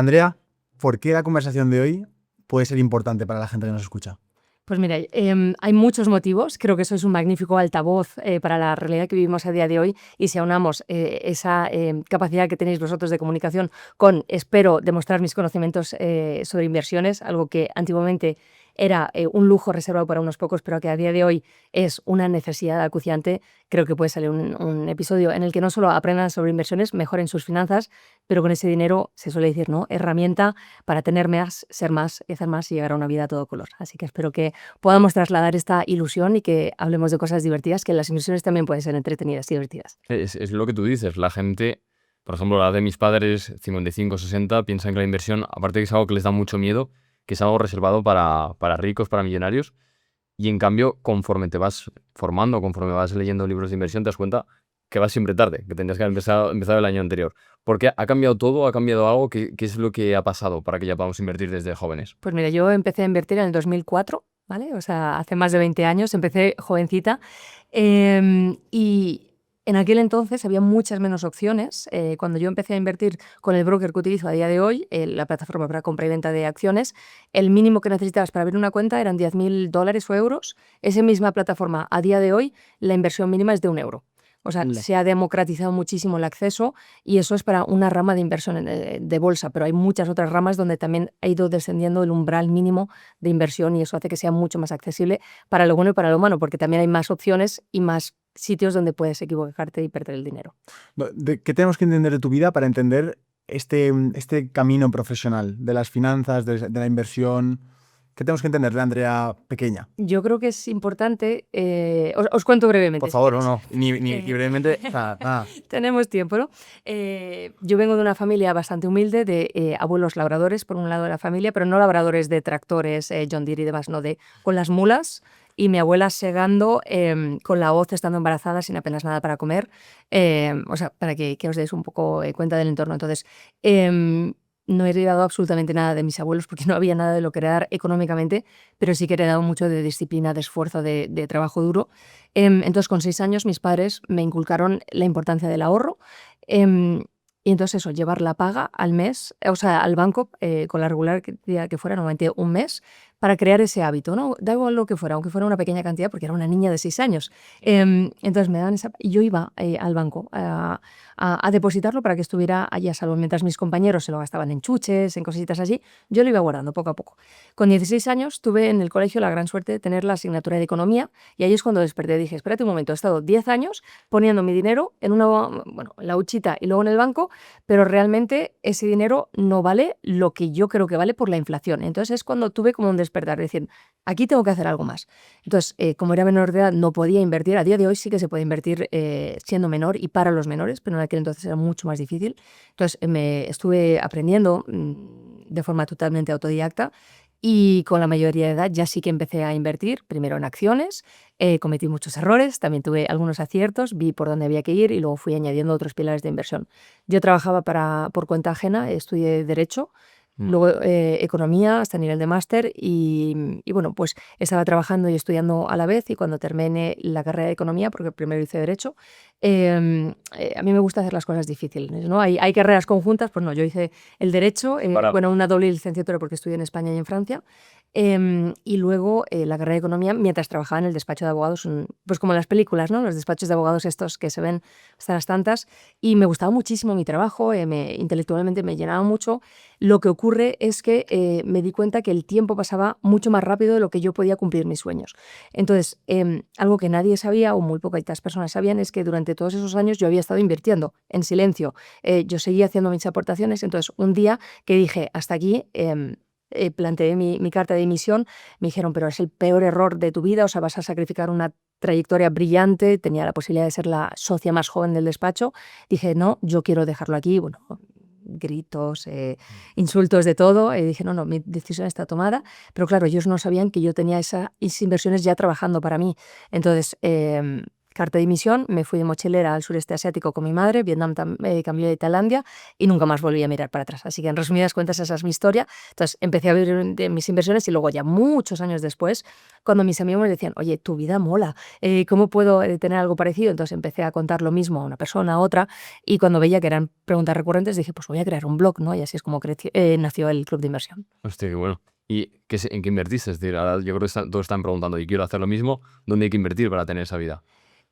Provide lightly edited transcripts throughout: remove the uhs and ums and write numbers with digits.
Andrea, ¿por qué la conversación de hoy puede ser importante para la gente que nos escucha? Pues mira, hay muchos motivos. Creo que eso es un magnífico altavoz para la realidad que vivimos a día de hoy. Y si aunamos esa capacidad que tenéis vosotros de comunicación con, espero, demostrar mis conocimientos sobre inversiones, algo que antiguamente era un lujo reservado para unos pocos, pero que a día de hoy es una necesidad acuciante, creo que puede salir un episodio en el que no solo aprendan sobre inversiones, mejoren sus finanzas, pero con ese dinero, se suele decir, ¿no?, herramienta para tener más, ser más y hacer más y llegar a una vida a todo color. Así que espero que podamos trasladar esta ilusión y que hablemos de cosas divertidas, que las inversiones también pueden ser entretenidas y divertidas. Es lo que tú dices, la gente, por ejemplo, la de mis padres, 55, 60, piensan que la inversión, aparte de que es algo que les da mucho miedo, que es algo reservado para ricos, para millonarios, y en cambio, conforme te vas formando, conforme vas leyendo libros de inversión, te das cuenta que vas siempre tarde, que tendrías que haber empezado el año anterior. Porque ha cambiado todo, ha cambiado algo, ¿qué es lo que ha pasado para que ya podamos invertir desde jóvenes? Pues mira, yo empecé a invertir en el 2004, ¿vale? O sea, hace más de 20 años, empecé jovencita. Y en aquel entonces había muchas menos opciones. Cuando yo empecé a invertir con el broker que utilizo a día de hoy, la plataforma para compra y venta de acciones, el mínimo que necesitabas para abrir una cuenta eran $10.000 o euros. Esa misma plataforma, a día de hoy, la inversión mínima es de €1. O sea, se ha democratizado muchísimo el acceso y eso es para una rama de inversión de bolsa, pero hay muchas otras ramas donde también ha ido descendiendo el umbral mínimo de inversión y eso hace que sea mucho más accesible para lo bueno y para lo malo, porque también hay más opciones y más sitios donde puedes equivocarte y perder el dinero. ¿Qué tenemos que entender de tu vida para entender este camino profesional de las finanzas, de la inversión? ¿Qué tenemos que entender de Andrea pequeña? Yo creo que es importante, os cuento brevemente. Por favor, si no, queréis. ni brevemente. Nada. Tenemos tiempo, ¿no? Yo vengo de una familia bastante humilde, de abuelos labradores, por un lado de la familia, pero no labradores de tractores, John Deere y demás, no, con las mulas, y mi abuela segando con la hoz estando embarazada sin apenas nada para comer. O sea, para que os deis un poco cuenta del entorno. Entonces, no he heredado absolutamente nada de mis abuelos porque no había nada de lo que heredar económicamente, pero sí que he heredado mucho de disciplina, de esfuerzo, de trabajo duro. Entonces, con 6 años, mis padres me inculcaron la importancia del ahorro. Y entonces eso, llevar la paga al mes, o sea, al banco, con la regularidad que fuera, normalmente un mes, para crear ese hábito, ¿no? Da igual lo que fuera, aunque fuera una pequeña cantidad, porque era una niña de 6 años. Entonces me daban esa... Y yo iba al banco a depositarlo para que estuviera allí a salvo. Mientras mis compañeros se lo gastaban en chuches, en cositas así, yo lo iba guardando poco a poco. Con 16 años tuve en el colegio la gran suerte de tener la asignatura de economía y ahí es cuando desperté. Dije, espérate un momento, he estado 10 años poniendo mi dinero en en la huchita y luego en el banco, pero realmente ese dinero no vale lo que yo creo que vale por la inflación. Entonces es cuando tuve como un despertar, decir, aquí tengo que hacer algo más. Entonces, como era menor de edad, no podía invertir. A día de hoy sí que se puede invertir siendo menor y para los menores, pero en aquel entonces era mucho más difícil. Entonces, me estuve aprendiendo de forma totalmente autodidacta y con la mayoría de edad ya sí que empecé a invertir, primero en acciones, cometí muchos errores, también tuve algunos aciertos, vi por dónde había que ir y luego fui añadiendo otros pilares de inversión. Yo trabajaba por cuenta ajena, estudié Derecho, luego Economía hasta nivel de máster y bueno, pues estaba trabajando y estudiando a la vez y cuando terminé la carrera de Economía, porque primero hice Derecho, a mí me gusta hacer las cosas difíciles, ¿no? Hay carreras conjuntas, pues no, yo hice el Derecho, una doble licenciatura porque estudié en España y en Francia, y luego la carrera de Economía mientras trabajaba en el despacho de abogados, pues como en las películas, ¿no? Los despachos de abogados estos que se ven hasta las tantas, y me gustaba muchísimo mi trabajo, intelectualmente me llenaba mucho. Lo que ocurre es que me di cuenta que el tiempo pasaba mucho más rápido de lo que yo podía cumplir mis sueños. Entonces, algo que nadie sabía o muy pocas personas sabían es que durante todos esos años yo había estado invirtiendo en silencio. Yo seguía haciendo mis aportaciones, entonces un día que dije, hasta aquí... planteé mi carta de dimisión, me dijeron, pero es el peor error de tu vida, o sea, vas a sacrificar una trayectoria brillante, tenía la posibilidad de ser la socia más joven del despacho. Dije, no, yo quiero dejarlo aquí, bueno, gritos, insultos, de todo, y dije, no, mi decisión está tomada, pero claro, ellos no sabían que yo tenía esas inversiones ya trabajando para mí. Entonces, carta de dimisión, me fui de mochilera al sureste asiático con mi madre, Vietnam cambié de Tailandia y nunca más volví a mirar para atrás. Así que en resumidas cuentas esa es mi historia. Entonces empecé a ver de mis inversiones y luego ya muchos años después, cuando mis amigos me decían, oye, tu vida mola, ¿cómo puedo tener algo parecido? Entonces empecé a contar lo mismo a una persona, a otra, y cuando veía que eran preguntas recurrentes dije, pues voy a crear un blog, ¿no? Y así es como nació el club de inversión. Hostia, qué bueno. ¿Y en qué invertiste? Es decir, ahora yo creo que todos están preguntando, y quiero hacer lo mismo, ¿dónde hay que invertir para tener esa vida?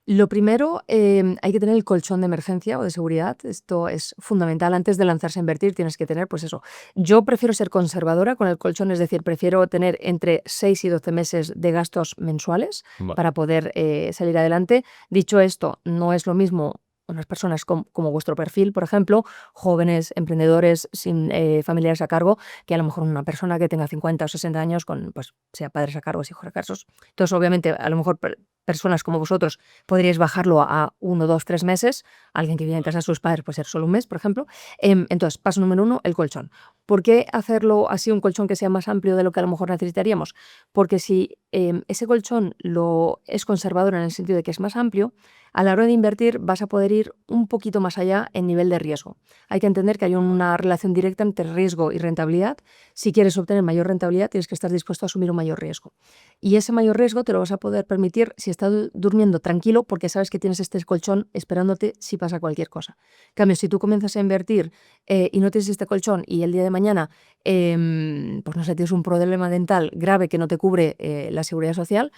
Lo primero, hay que tener el colchón de emergencia o de seguridad. Esto es fundamental. Antes de lanzarse a invertir tienes que tener, pues eso. Yo prefiero ser conservadora con el colchón, es decir, prefiero tener entre 6 y 12 meses de gastos mensuales Vale. para poder salir adelante. Dicho esto, no es lo mismo unas personas como vuestro perfil, por ejemplo, jóvenes, emprendedores sin familiares a cargo, que a lo mejor una persona que tenga 50 o 60 años, con, pues, sea padres a cargo, hijos a cargo. Entonces, obviamente, a lo mejor personas como vosotros podríais bajarlo a 1, 2, 3 meses. Alguien que vive en casa de sus padres puede ser solo un mes, por ejemplo. Entonces, paso número 1, el colchón. ¿Por qué hacerlo así, un colchón que sea más amplio de lo que a lo mejor necesitaríamos? Porque si ese colchón es conservador en el sentido de que es más amplio, a la hora de invertir vas a poder ir un poquito más allá en nivel de riesgo. Hay que entender que hay una relación directa entre riesgo y rentabilidad. Si quieres obtener mayor rentabilidad, tienes que estar dispuesto a asumir un mayor riesgo. Y ese mayor riesgo te lo vas a poder permitir si estás durmiendo tranquilo, porque sabes que tienes este colchón esperándote si pasa cualquier cosa. En cambio, si tú comienzas a invertir y no tienes este colchón y el día de mañana pues no sé, tienes un problema dental grave que no te cubre la seguridad social,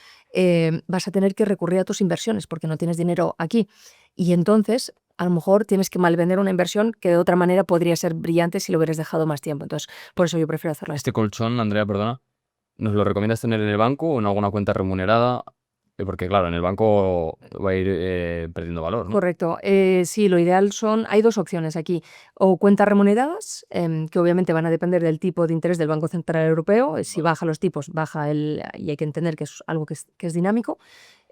vas a tener que recurrir a tus inversiones porque no tienes dinero aquí. Y entonces, a lo mejor tienes que malvender una inversión que de otra manera podría ser brillante si lo hubieras dejado más tiempo. Entonces, por eso yo prefiero hacerlo así. Este colchón, Andrea, perdona, ¿nos lo recomiendas tener en el banco o en alguna cuenta remunerada? Porque claro, en el banco va a ir perdiendo valor, ¿no? Correcto. Sí, lo ideal hay dos opciones aquí. O cuentas remuneradas, que obviamente van a depender del tipo de interés del Banco Central Europeo. Si baja los tipos, baja y hay que entender que es algo que es dinámico.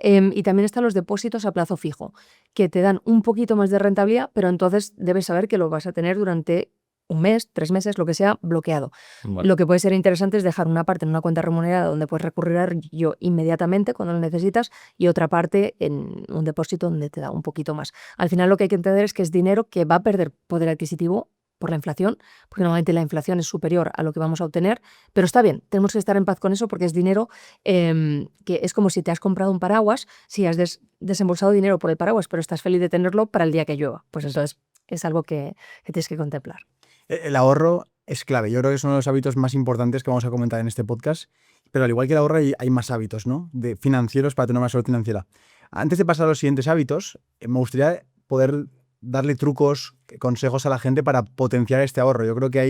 Y también están los depósitos a plazo fijo, que te dan un poquito más de rentabilidad, pero entonces debes saber que lo vas a tener durante un mes, 3 meses, lo que sea, bloqueado. Vale. Lo que puede ser interesante es dejar una parte en una cuenta remunerada donde puedes recurrir a ello inmediatamente cuando lo necesitas y otra parte en un depósito donde te da un poquito más. Al final lo que hay que entender es que es dinero que va a perder poder adquisitivo por la inflación, porque normalmente la inflación es superior a lo que vamos a obtener, pero está bien, tenemos que estar en paz con eso porque es dinero que es como si te has comprado un paraguas, si has desembolsado dinero por el paraguas, pero estás feliz de tenerlo para el día que llueva. Pues entonces es algo que tienes que contemplar. El ahorro es clave. Yo creo que es uno de los hábitos más importantes que vamos a comentar en este podcast. Pero al igual que el ahorro, hay más hábitos, ¿no? Financieros para tener una salud financiera. Antes de pasar a los siguientes hábitos, me gustaría poder darle trucos, consejos a la gente para potenciar este ahorro. Yo creo que a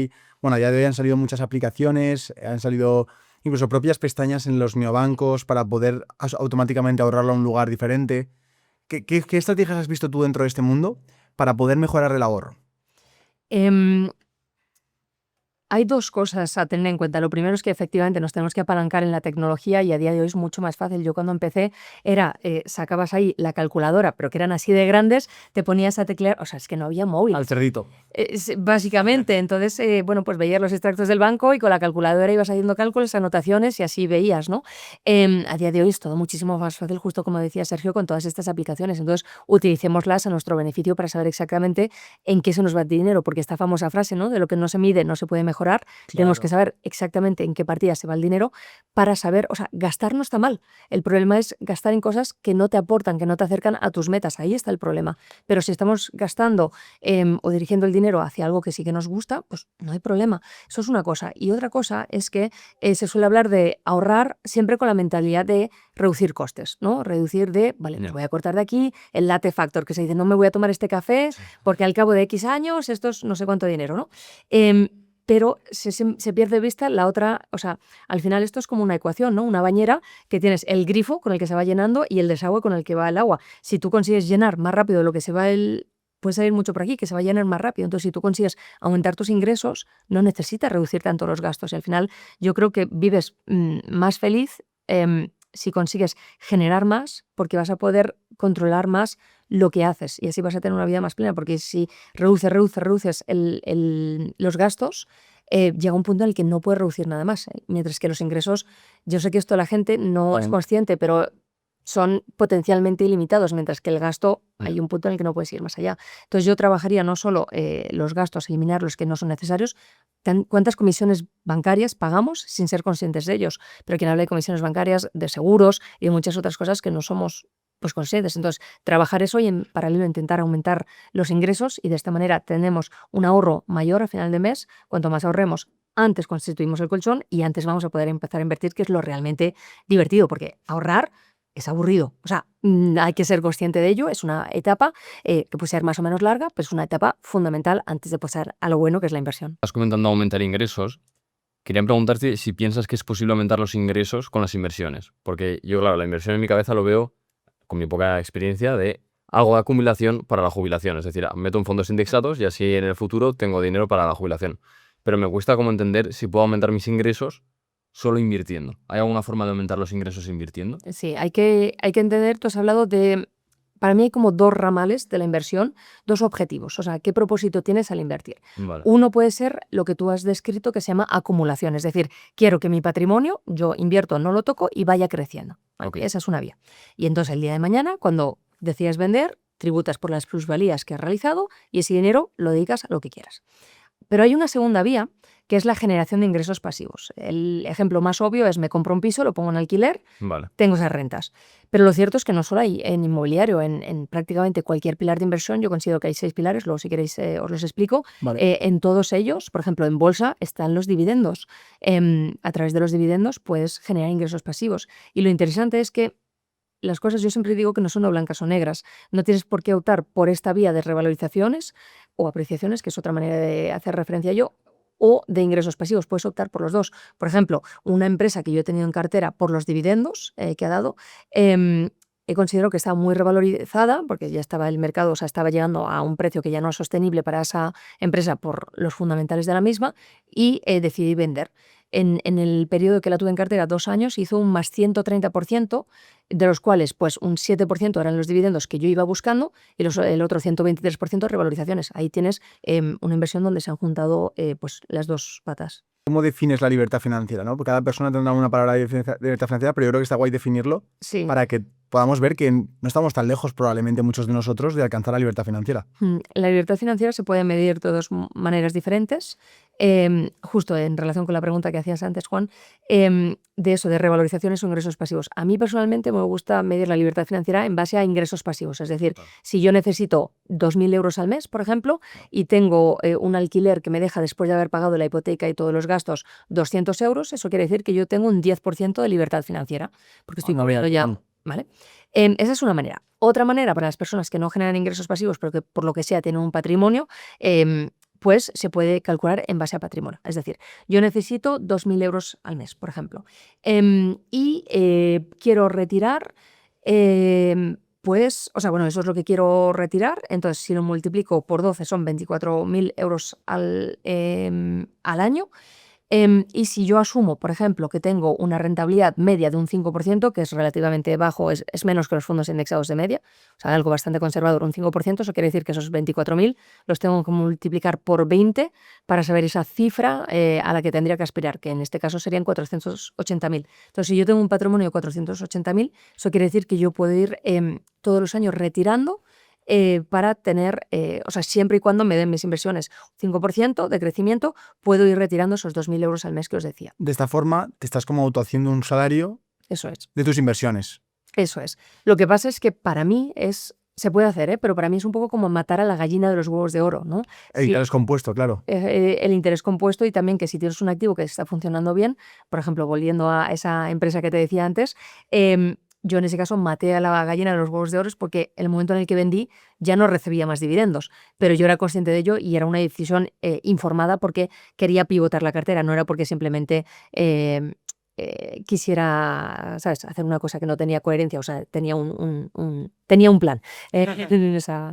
día de hoy han salido muchas aplicaciones, han salido incluso propias pestañas en los neobancos para poder automáticamente ahorrarlo a un lugar diferente. ¿Qué estrategias has visto tú dentro de este mundo para poder mejorar el ahorro? Hay dos cosas a tener en cuenta. Lo primero es que efectivamente nos tenemos que apalancar en la tecnología y a día de hoy es mucho más fácil. Yo cuando empecé sacabas ahí la calculadora, pero que eran así de grandes, te ponías a teclear, o sea, es que no había móvil. Al cerdito. Básicamente, entonces, pues veías los extractos del banco y con la calculadora ibas haciendo cálculos, anotaciones y así veías, ¿no? A día de hoy es todo muchísimo más fácil, justo como decía Sergio, con todas estas aplicaciones. Entonces, utilicémoslas a nuestro beneficio para saber exactamente en qué se nos va el dinero, porque esta famosa frase, ¿no? De lo que no se mide no se puede mejorar. Claro. Tenemos que saber exactamente en qué partida se va el dinero para saber, o sea, gastar no está mal. El problema es gastar en cosas que no te aportan, que no te acercan a tus metas. Ahí está el problema. Pero si estamos gastando o dirigiendo el dinero hacia algo que sí que nos gusta, pues no hay problema. Eso es una cosa. Y otra cosa es que se suele hablar de ahorrar siempre con la mentalidad de reducir costes, ¿no? Reducir vale, pues voy a cortar de aquí el latte factor, que se dice, no me voy a tomar este café porque al cabo de X años esto es no sé cuánto dinero, ¿no? Pero se pierde de vista la otra, o sea, al final esto es como una ecuación, ¿no? Una bañera que tienes el grifo con el que se va llenando y el desagüe con el que va el agua. Si tú consigues llenar más rápido de lo que se va puede salir mucho por aquí, que se va a llenar más rápido. Entonces, si tú consigues aumentar tus ingresos, no necesitas reducir tanto los gastos. Y al final yo creo que vives más feliz si consigues generar más, porque vas a poder controlar más lo que haces y así vas a tener una vida más plena, porque si reduces los gastos, llega un punto en el que no puedes reducir nada más, mientras que los ingresos, yo sé que esto la gente no es consciente, pero son potencialmente ilimitados, mientras que el gasto hay un punto en el que no puedes ir más allá. Entonces yo trabajaría no solo los gastos, eliminar los que no son necesarios, cuántas comisiones bancarias pagamos sin ser conscientes de ellos. Pero quien habla de comisiones bancarias, de seguros y de muchas otras cosas que no somos pues conscientes. Entonces, trabajar eso y en paralelo intentar aumentar los ingresos y de esta manera tenemos un ahorro mayor a final de mes. Cuanto más ahorremos, antes constituimos el colchón y antes vamos a poder empezar a invertir, que es lo realmente divertido, porque ahorrar es aburrido. O sea, hay que ser consciente de ello. Es una etapa que puede ser más o menos larga, pero es una etapa fundamental antes de pasar a lo bueno, que es la inversión. Estás comentando aumentar ingresos. Quería preguntarte si piensas que es posible aumentar los ingresos con las inversiones. Porque yo, claro, la inversión en mi cabeza lo veo, con mi poca experiencia, de algo de acumulación para la jubilación. Es decir, meto en fondos indexados y así en el futuro tengo dinero para la jubilación. Pero me cuesta como entender si puedo aumentar mis ingresos solo invirtiendo. ¿Hay alguna forma de aumentar los ingresos invirtiendo? Sí, hay que entender, tú has hablado de, para mí hay como dos ramales de la inversión, dos objetivos, o sea, ¿qué propósito tienes al invertir? Vale. Uno puede ser lo que tú has descrito que se llama acumulación, es decir, quiero que mi patrimonio, yo invierto, no lo toco y vaya creciendo. Vale, Ok. esa es una vía. Y entonces el día de mañana, cuando decidas vender, tributas por las plusvalías que has realizado y ese dinero lo dedicas a lo que quieras. Pero hay una segunda vía, que es la generación de ingresos pasivos. El ejemplo más obvio es me compro un piso, lo pongo en alquiler, Vale. tengo esas rentas. Pero lo cierto es que no solo hay en inmobiliario, en prácticamente cualquier pilar de inversión, yo considero que hay 6 pilares, luego si queréis os los explico. Vale. En todos ellos, por ejemplo, en bolsa están los dividendos. A través de los dividendos puedes generar ingresos pasivos. Y lo interesante es que las cosas, yo siempre digo que no son o blancas o negras. No tienes por qué optar por esta vía de revalorizaciones o apreciaciones, que es otra manera de hacer referencia a ello, o de ingresos pasivos. Puedes optar por los dos. Por ejemplo, una empresa que yo he tenido en cartera por los dividendos que ha dado, he considerado que estaba muy revalorizada porque ya estaba el mercado, o sea, estaba llegando a un precio que ya no es sostenible para esa empresa por los fundamentales de la misma y decidí vender. En el periodo que la tuve en cartera, 2 años, hizo un más 130%, de los cuales pues un 7% eran los dividendos que yo iba buscando y el otro 123% revalorizaciones. Ahí tienes una inversión donde se han juntado pues las dos patas. ¿Cómo defines la libertad financiera, ¿no? Porque cada persona tendrá una palabra de libertad financiera, pero yo creo que está guay definirlo Sí. para que podamos ver que no estamos tan lejos, probablemente muchos de nosotros, de alcanzar la libertad financiera. La libertad financiera se puede medir de dos maneras diferentes. Justo en relación con la pregunta que hacías antes, Juan, de eso, de revalorizaciones o ingresos pasivos. A mí personalmente me gusta medir la libertad financiera en base a ingresos pasivos. Es decir, si yo necesito 2.000 euros al mes, por ejemplo, y tengo un alquiler que me deja, después de haber pagado la hipoteca y todos los gastos, 200 euros, eso quiere decir que yo tengo un 10% de libertad financiera, porque estoy cubriendo ya. ¿Vale? Esa es una manera. Otra manera para las personas que no generan ingresos pasivos, pero que por lo que sea tienen un patrimonio, pues se puede calcular en base a patrimonio. Es decir, yo necesito 2.000 euros al mes, por ejemplo, y quiero retirar, pues, o sea, bueno, eso es lo que quiero retirar. Entonces, si lo multiplico por 12, son 24.000 euros al año. Y si yo asumo, por ejemplo, que tengo una rentabilidad media de un 5%, que es relativamente bajo, es menos que los fondos indexados de media, o sea, algo bastante conservador, un 5%, eso quiere decir que esos 24.000 los tengo que multiplicar por 20 para saber esa cifra a la que tendría que aspirar, que en este caso serían 480.000. Entonces, si yo tengo un patrimonio de 480.000, eso quiere decir que yo puedo ir todos los años retirando para tener, o sea, siempre y cuando me den mis inversiones 5% de crecimiento, puedo ir retirando esos 2.000 euros al mes que os decía. De esta forma, te estás como autohaciendo un salario Eso es. de tus inversiones. Eso es. Lo que pasa es que para mí se puede hacer, pero para mí es un poco como matar a la gallina de los huevos de oro, ¿no? El interés compuesto, claro. El interés compuesto y también que si tienes un activo que está funcionando bien, por ejemplo, volviendo a esa empresa que te decía antes, yo en ese caso maté a la gallina de los huevos de oro porque el momento en el que vendí ya no recibía más dividendos, pero yo era consciente de ello y era una decisión informada porque quería pivotar la cartera, no era porque simplemente quisiera, ¿sabes?, hacer una cosa que no tenía coherencia, o sea, tenía un plan. Esa